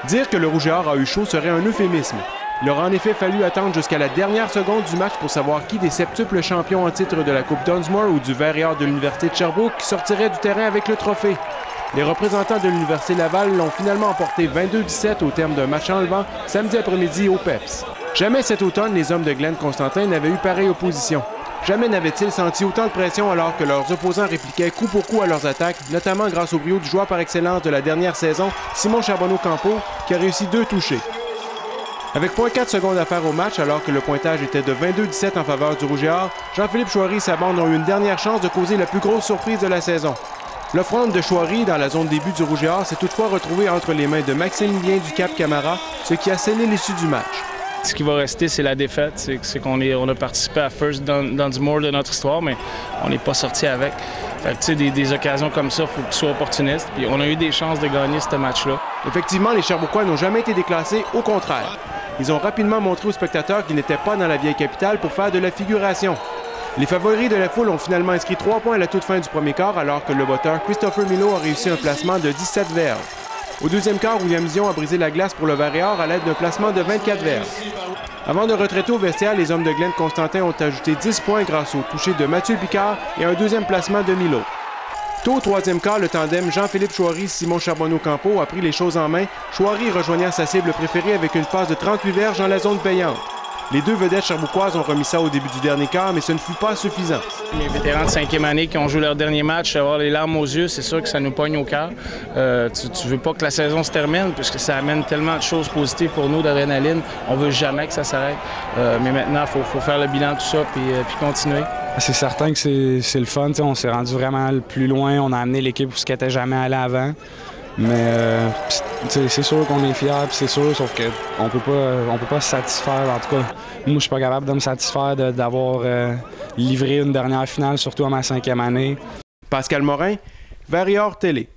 Dire que le Rouge et Or a eu chaud serait un euphémisme. Il aura en effet fallu attendre jusqu'à la dernière seconde du match pour savoir qui des septuples champions en titre de la Coupe Dunsmore ou du Vert et Or de l'Université de Sherbrooke sortirait du terrain avec le trophée. Les représentants de l'Université Laval l'ont finalement emporté 22-17 au terme d'un match enlevant samedi après-midi au PEPS. Jamais cet automne, les hommes de Glenn Constantin n'avaient eu pareille opposition. Jamais n'avaient-ils senti autant de pression alors que leurs opposants répliquaient coup pour coup à leurs attaques, notamment grâce au brio du joueur par excellence de la dernière saison, Simon Charbonneau-Campeau, qui a réussi 2 touchés. Avec 0.4 secondes à faire au match, alors que le pointage était de 22-17 en faveur du Rouge et Or, Jean-Philippe Chouari et sa bande ont eu une dernière chance de causer la plus grosse surprise de la saison. L'offrande de Chouari dans la zone début du Rouge et Or s'est toutefois retrouvée entre les mains de Maximilien Ducap-Camara, ce qui a scellé l'issue du match. Ce qui va rester, c'est la défaite. C'est qu'on a participé à First Dunsmore de notre histoire, mais on n'est pas sorti avec. Fait que, tu sais, des occasions comme ça, il faut que tu sois opportuniste. Puis on a eu des chances de gagner ce match-là. Effectivement, les Sherbrookeois n'ont jamais été déclassés, au contraire. Ils ont rapidement montré aux spectateurs qu'ils n'étaient pas dans la vieille capitale pour faire de la figuration. Les favoris de la foule ont finalement inscrit 3 points à la toute fin du premier quart, alors que le botteur Christopher Milo a réussi un placement de 17 verges. Au deuxième quart, William Dion a brisé la glace pour le Vert et Or à l'aide d'un placement de 24 verges. Avant de retraiter au vestiaire, les hommes de Glenn Constantin ont ajouté 10 points grâce au toucher de Mathieu Picard et un deuxième placement de Milo. Tôt au troisième quart, le tandem Jean-Philippe Chouari-Simon Charbonneau-Campeau a pris les choses en main, Chouari rejoignant sa cible préférée avec une passe de 38 verges dans la zone payante. Les deux vedettes sherbrookoises ont remis ça au début du dernier quart, mais ce ne fut pas suffisant. Les vétérans de 5e année qui ont joué leur dernier match, avoir les larmes aux yeux, c'est sûr que ça nous pogne au cœur. Tu veux pas que la saison se termine, puisque ça amène tellement de choses positives pour nous d'adrénaline. On veut jamais que ça s'arrête. Mais maintenant, il faut faire le bilan de tout ça puis continuer. C'est certain que c'est le fun. On s'est rendu vraiment plus loin. On a amené l'équipe où ce qui n'était jamais allé avant. Mais c'est sûr qu'on est fiers, c'est sûr, sauf qu'on peut pas se satisfaire. En tout cas, moi, je suis pas capable de me satisfaire d'avoir livré une dernière finale, surtout à ma 5e année. Pascal Morin, Vert et Or Télé.